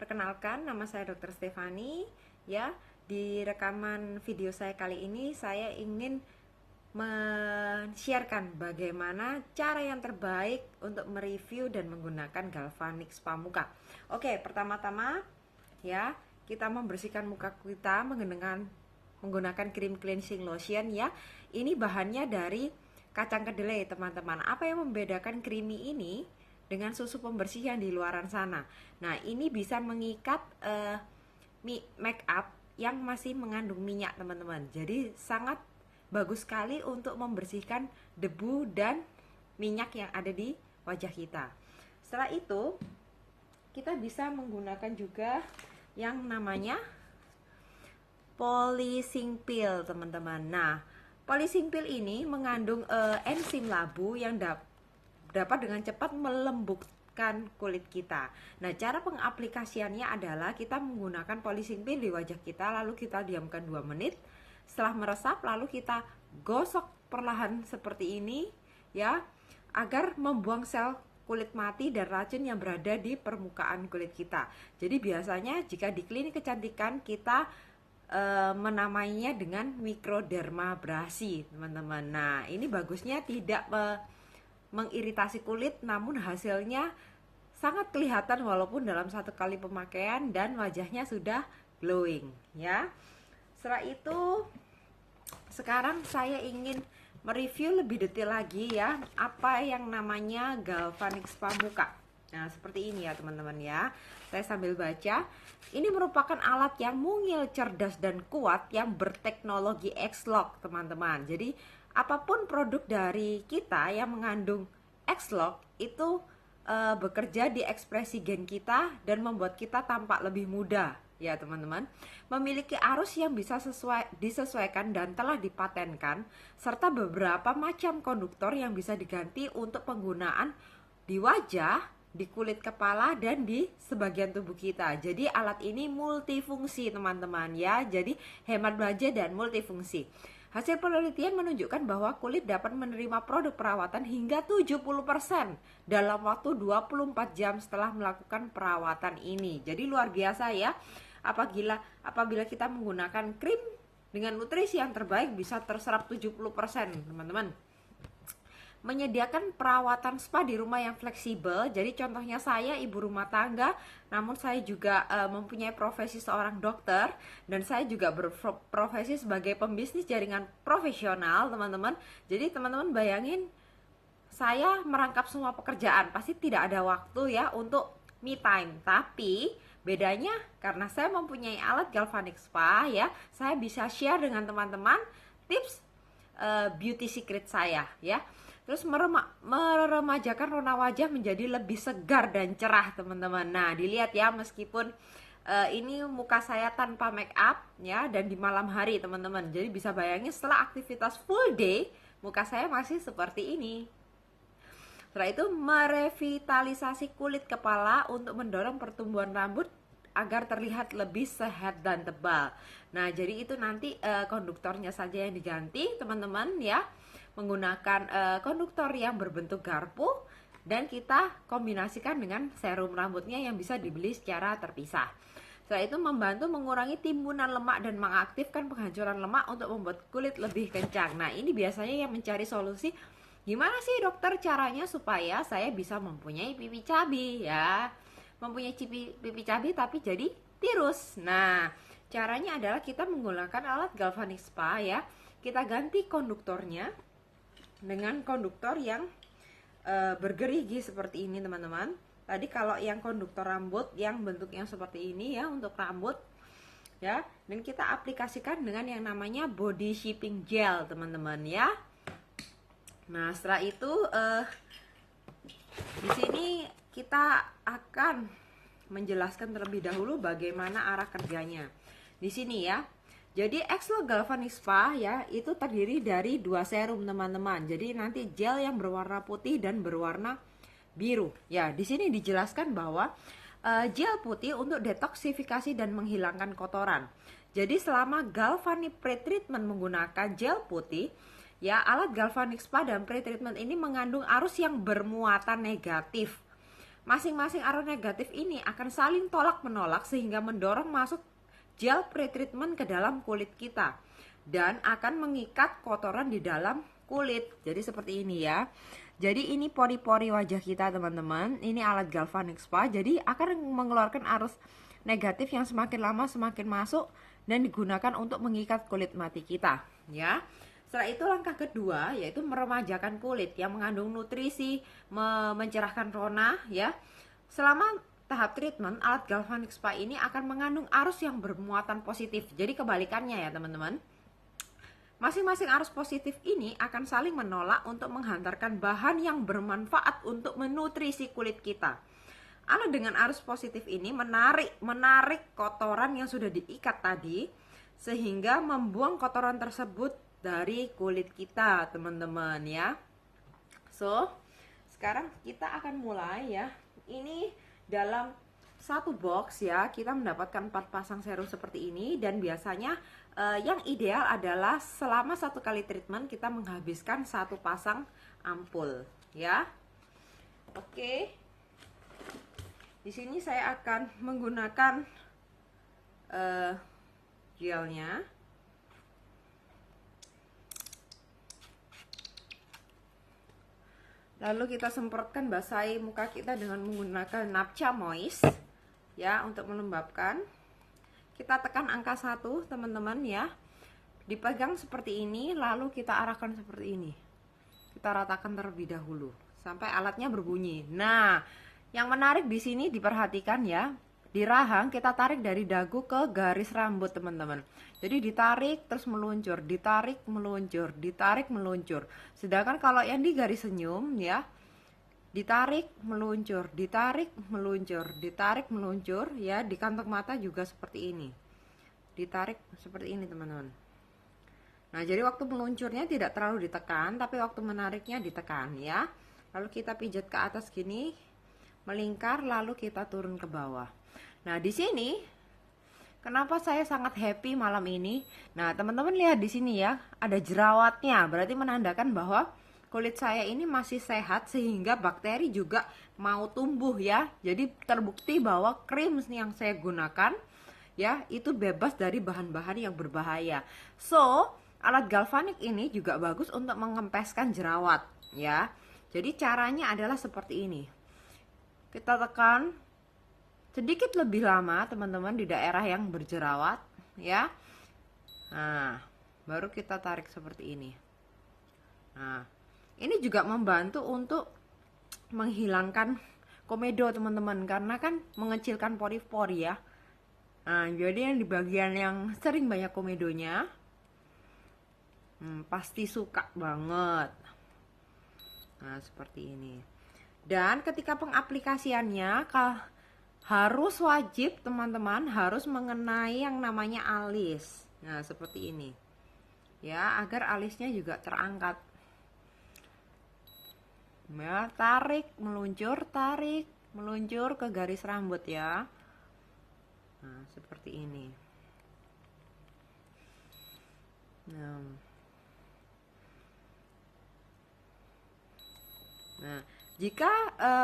Perkenalkan, nama saya Dr. Stefani. Ya, di rekaman video saya kali ini saya ingin men-sharekan bagaimana cara yang terbaik untuk mereview dan menggunakan Galvanic Spa Muka. Oke, pertama-tama ya, kita membersihkan muka kita menggunakan cream cleansing lotion ya. Ini bahannya dari kacang kedelai, teman-teman. Apa yang membedakan creamy ini dengan susu pembersih yang di luaran sana? Nah, ini bisa mengikat make up yang masih mengandung minyak, teman-teman. Jadi sangat bagus sekali untuk membersihkan debu dan minyak yang ada di wajah kita. Setelah itu, kita bisa menggunakan juga yang namanya polishing peel, teman-teman. Nah, polishing peel ini mengandung enzim labu yang dapat dengan cepat melembutkan kulit kita. Nah, cara pengaplikasiannya adalah kita menggunakan polishing peel di wajah kita, lalu kita diamkan 2 menit. Setelah meresap, lalu kita gosok perlahan seperti ini ya, agar membuang sel kulit mati dan racun yang berada di permukaan kulit kita. Jadi biasanya jika di klinik kecantikan kita menamainya dengan mikrodermabrasi, teman-teman. Nah, ini bagusnya tidak mengiritasi kulit, namun hasilnya sangat kelihatan walaupun dalam 1 kali pemakaian dan wajahnya sudah glowing ya. Setelah itu, sekarang saya ingin mereview lebih detail lagi ya, apa yang namanya Galvanic Spa Muka. Nah, seperti ini ya, teman-teman ya. Saya sambil baca. Ini merupakan alat yang mungil, cerdas, dan kuat yang berteknologi X-Lock, teman-teman. Jadi, apapun produk dari kita yang mengandung X-Lock itu bekerja di ekspresi gen kita dan membuat kita tampak lebih muda ya, teman-teman. Memiliki arus yang bisa disesuaikan dan telah dipatenkan, serta beberapa macam konduktor yang bisa diganti untuk penggunaan di wajah, di kulit kepala, dan di sebagian tubuh kita. Jadi alat ini multifungsi, teman-teman ya. Jadi hemat belanja dan multifungsi. Hasil penelitian menunjukkan bahwa kulit dapat menerima produk perawatan hingga 70% dalam waktu 24 jam setelah melakukan perawatan ini. Jadi luar biasa ya. Apabila kita menggunakan krim dengan nutrisi yang terbaik, bisa terserap 70%, teman-teman. Menyediakan perawatan spa di rumah yang fleksibel. Jadi contohnya saya ibu rumah tangga, namun saya juga mempunyai profesi seorang dokter, dan saya juga berprofesi sebagai pembisnis jaringan profesional, teman-teman. Jadi teman-teman bayangin, saya merangkap semua pekerjaan, pasti tidak ada waktu ya untuk me time. Tapi bedanya karena saya mempunyai alat Galvanic Spa ya, saya bisa share dengan teman-teman tips beauty secret saya ya. Terus meremajakan rona wajah menjadi lebih segar dan cerah, teman-teman. Nah, dilihat ya, meskipun ini muka saya tanpa make up ya, dan di malam hari, teman-teman. Jadi bisa bayangin setelah aktivitas full day, muka saya masih seperti ini. Setelah itu, merevitalisasi kulit kepala untuk mendorong pertumbuhan rambut agar terlihat lebih sehat dan tebal. Nah, jadi itu nanti konduktornya saja yang diganti, teman-teman ya, menggunakan konduktor yang berbentuk garpu, dan kita kombinasikan dengan serum rambutnya yang bisa dibeli secara terpisah. Setelah itu membantu mengurangi timbunan lemak dan mengaktifkan penghancuran lemak untuk membuat kulit lebih kencang. Nah, ini biasanya yang mencari solusi, gimana sih dokter caranya supaya saya bisa mempunyai pipi cabi ya, mempunyai pipi cabi tapi jadi tirus. Nah, caranya adalah kita menggunakan alat Galvanic Spa ya. Kita ganti konduktornya dengan konduktor yang bergerigi seperti ini, teman-teman. Tadi kalau yang konduktor rambut yang bentuknya seperti ini ya, untuk rambut ya, dan kita aplikasikan dengan yang namanya body shaping gel, teman-teman ya. Nah, setelah itu di sini kita akan menjelaskan terlebih dahulu bagaimana arah kerjanya. Di sini ya. Jadi X-Lock Galvanic Spa ya, itu terdiri dari 2 serum, teman-teman. Jadi nanti gel yang berwarna putih dan berwarna biru. Ya, di sini dijelaskan bahwa gel putih untuk detoksifikasi dan menghilangkan kotoran. Jadi selama Galvanic Pre-Treatment menggunakan gel putih, ya, alat Galvanic Spa dan Pre-Treatment ini mengandung arus yang bermuatan negatif. Masing-masing arus negatif ini akan saling tolak-menolak sehingga mendorong masuk gel pre-treatment ke dalam kulit kita dan akan mengikat kotoran di dalam kulit. Jadi seperti ini ya. Jadi ini pori-pori wajah kita teman-teman. Ini alat galvanic spa. Jadi akan mengeluarkan arus negatif yang semakin lama semakin masuk dan digunakan untuk mengikat kulit mati kita ya. Setelah itu langkah kedua yaitu meremajakan kulit yang mengandung nutrisi, mencerahkan rona ya. Selama tahap treatment, alat galvanic spa ini akan mengandung arus yang bermuatan positif. Jadi kebalikannya ya teman-teman. Masing-masing arus positif ini akan saling menolak untuk menghantarkan bahan yang bermanfaat untuk menutrisi kulit kita. Alat dengan arus positif ini menarik kotoran yang sudah diikat tadi sehingga membuang kotoran tersebut dari kulit kita teman-teman ya. So sekarang kita akan mulai ya. Ini dalam satu box ya, kita mendapatkan 4 pasang serum seperti ini. Dan biasanya yang ideal adalah selama 1 kali treatment kita menghabiskan 1 pasang ampul ya. Oke, di sini saya akan menggunakan gelnya. Lalu kita semprotkan, basahi muka kita dengan menggunakan napcha moist ya untuk melembabkan. Kita tekan angka 1 teman-teman ya. Dipegang seperti ini, lalu kita arahkan seperti ini. Kita ratakan terlebih dahulu sampai alatnya berbunyi. Nah, yang menarik di sini diperhatikan ya. Di rahang kita tarik dari dagu ke garis rambut teman-teman. Jadi ditarik terus meluncur, ditarik meluncur, ditarik meluncur. Sedangkan kalau yang di garis senyum ya, ditarik meluncur, ditarik meluncur, ditarik meluncur ya. Di kantong mata juga seperti ini, ditarik seperti ini teman-teman. Nah, jadi waktu meluncurnya tidak terlalu ditekan, tapi waktu menariknya ditekan ya. Lalu kita pijat ke atas gini, melingkar, lalu kita turun ke bawah. Nah, di sini kenapa saya sangat happy malam ini? Nah, teman-teman lihat di sini ya, ada jerawatnya. Berarti menandakan bahwa kulit saya ini masih sehat sehingga bakteri juga mau tumbuh ya. Jadi terbukti bahwa krim yang saya gunakan ya, itu bebas dari bahan-bahan yang berbahaya. So, alat galvanik ini juga bagus untuk mengempeskan jerawat ya. Jadi caranya adalah seperti ini. Kita tekan sedikit lebih lama teman-teman di daerah yang berjerawat ya. Nah, baru kita tarik seperti ini. Nah, ini juga membantu untuk menghilangkan komedo teman-teman, karena kan mengecilkan pori-pori ya. Nah, jadi yang di bagian yang sering banyak komedonya pasti suka banget. Nah, seperti ini. Dan ketika pengaplikasiannya harus wajib teman-teman harus mengenai yang namanya alis. Nah, seperti ini ya, agar alisnya juga terangkat ya. Tarik meluncur ke garis rambut ya. Nah, seperti ini. Nah, jika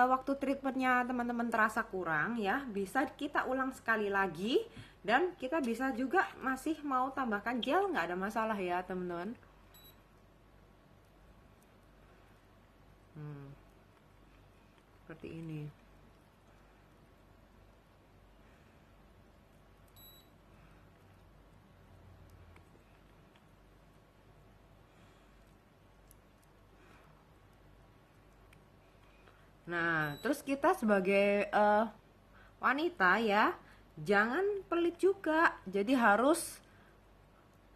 waktu treatmentnya teman-teman terasa kurang ya, bisa kita ulang sekali lagi. Dan kita bisa juga masih mau tambahkan gel, nggak ada masalah ya teman-teman. Seperti ini. Nah, terus kita sebagai wanita ya, jangan pelit juga. Jadi harus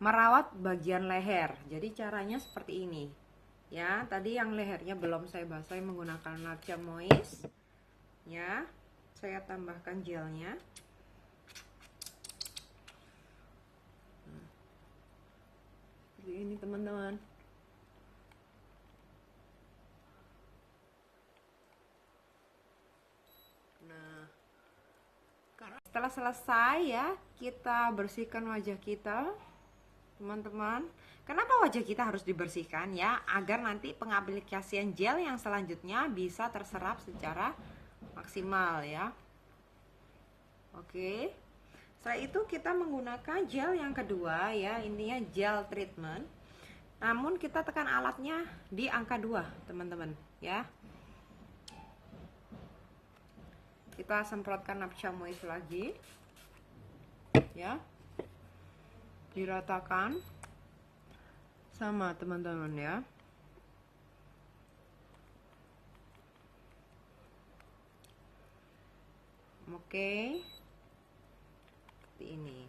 merawat bagian leher. Jadi caranya seperti ini. Ya, tadi yang lehernya belum saya basahi menggunakan napcha moist. Ya, saya tambahkan gelnya. Seperti ini teman-teman. Setelah selesai ya, kita bersihkan wajah kita teman-teman. Kenapa wajah kita harus dibersihkan ya? Agar nanti pengaplikasian gel yang selanjutnya bisa terserap secara maksimal ya. Oke. Setelah itu kita menggunakan gel yang kedua ya, intinya gel treatment. Namun kita tekan alatnya di angka 2, teman-teman ya. Kita semprotkan napcha moist lagi. Ya. Diratakan sama teman-teman ya. Oke. Seperti ini.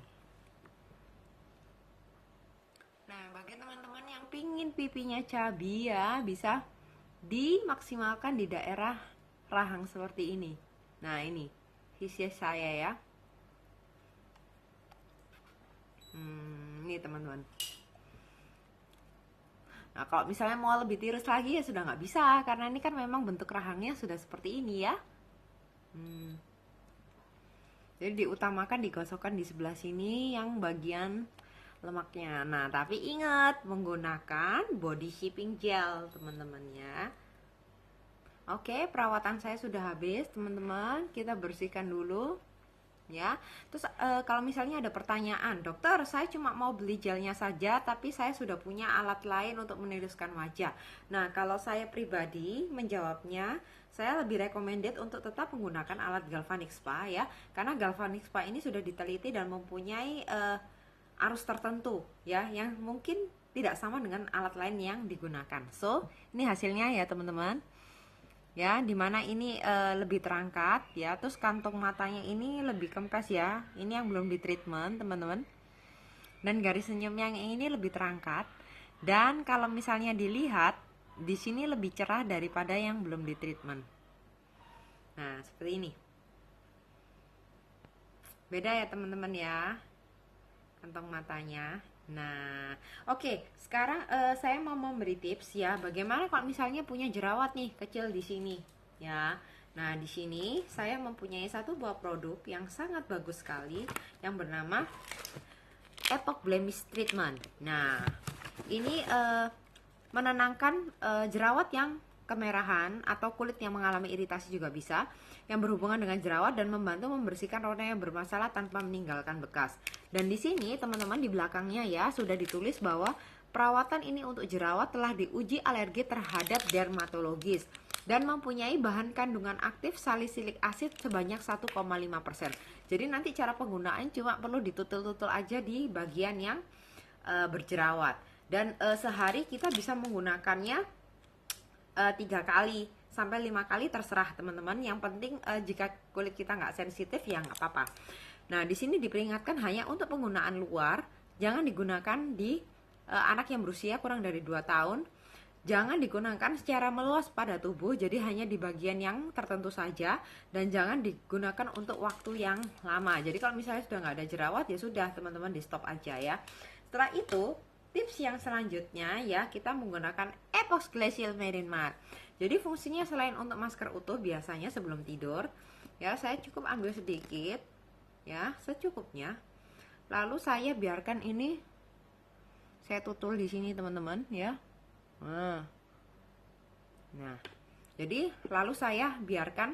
Nah, bagi teman-teman yang pingin pipinya cabi ya, bisa dimaksimalkan di daerah rahang seperti ini. Nah, ini sisi saya ya. Ini teman-teman. Nah, kalau misalnya mau lebih tirus lagi ya sudah nggak bisa, karena ini kan memang bentuk rahangnya sudah seperti ini ya. Jadi diutamakan digosokkan di sebelah sini yang bagian lemaknya. Nah, tapi ingat menggunakan body shaping gel, teman-teman ya. Oke, perawatan saya sudah habis, teman-teman. Kita bersihkan dulu. Ya, terus kalau misalnya ada pertanyaan, dokter, saya cuma mau beli gelnya saja, tapi saya sudah punya alat lain untuk meniluskan wajah. Nah, kalau saya pribadi menjawabnya, saya lebih recommended untuk tetap menggunakan alat galvanic spa ya, karena galvanic spa ini sudah diteliti dan mempunyai arus tertentu ya, yang mungkin tidak sama dengan alat lain yang digunakan. So, ini hasilnya ya teman-teman. Ya, dimana ini lebih terangkat ya, terus kantong matanya ini lebih kempes ya, ini yang belum di treatment teman-teman, dan garis senyumnya yang ini lebih terangkat, dan kalau misalnya dilihat di sini lebih cerah daripada yang belum di treatment. Nah, seperti ini, beda ya teman-teman ya kantong matanya. Nah, oke, sekarang saya mau memberi tips ya, bagaimana kalau misalnya punya jerawat nih kecil di sini ya. Nah, di sini saya mempunyai satu buah produk yang sangat bagus sekali yang bernama Epoch Blemish Treatment. Nah, ini menenangkan jerawat yang kemerahan atau kulit yang mengalami iritasi juga bisa, yang berhubungan dengan jerawat, dan membantu membersihkan roda yang bermasalah tanpa meninggalkan bekas. Dan di sini teman-teman di belakangnya ya sudah ditulis bahwa perawatan ini untuk jerawat telah diuji alergi terhadap dermatologis dan mempunyai bahan kandungan aktif salisilik asid sebanyak 1,5%. Jadi nanti cara penggunaan cuma perlu ditutul-tutul aja di bagian yang berjerawat. Dan sehari kita bisa menggunakannya 3 kali sampai 5 kali terserah teman-teman. Yang penting jika kulit kita nggak sensitif ya nggak apa-apa. Nah, di sini diperingatkan hanya untuk penggunaan luar, jangan digunakan di anak yang berusia kurang dari 2 tahun. Jangan digunakan secara meluas pada tubuh, jadi hanya di bagian yang tertentu saja, dan jangan digunakan untuk waktu yang lama. Jadi kalau misalnya sudah nggak ada jerawat ya sudah teman-teman di stop aja ya. Setelah itu tips yang selanjutnya ya, kita menggunakan Epoch Glacial Marine Matte. Jadi fungsinya selain untuk masker utuh biasanya sebelum tidur ya, saya cukup ambil sedikit ya, secukupnya. Lalu saya biarkan ini, saya tutul di sini teman-teman ya. Nah, jadi lalu saya biarkan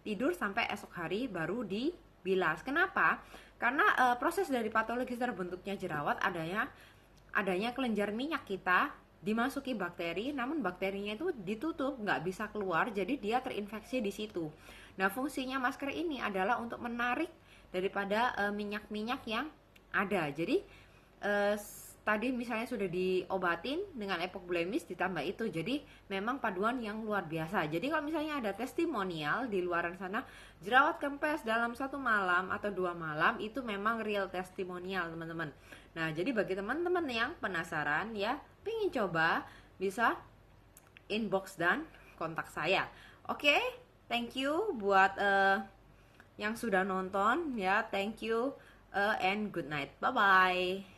tidur sampai esok hari baru dibilas. Kenapa? Karena proses dari patologis terbentuknya jerawat adanya kelenjar minyak kita dimasuki bakteri, namun bakterinya itu ditutup, nggak bisa keluar, jadi dia terinfeksi di situ. Nah, fungsinya masker ini adalah untuk menarik daripada minyak-minyak yang ada. Jadi tadi misalnya sudah diobatin dengan Epoch Blemish ditambah itu, jadi memang paduan yang luar biasa. Jadi kalau misalnya ada testimonial di luaran sana jerawat kempes dalam 1 malam atau 2 malam, itu memang real testimonial teman-teman. Nah, jadi bagi teman-teman yang penasaran ya, pengen coba, bisa inbox dan kontak saya. Oke, thank you buat yang sudah nonton ya, thank you and good night, bye bye.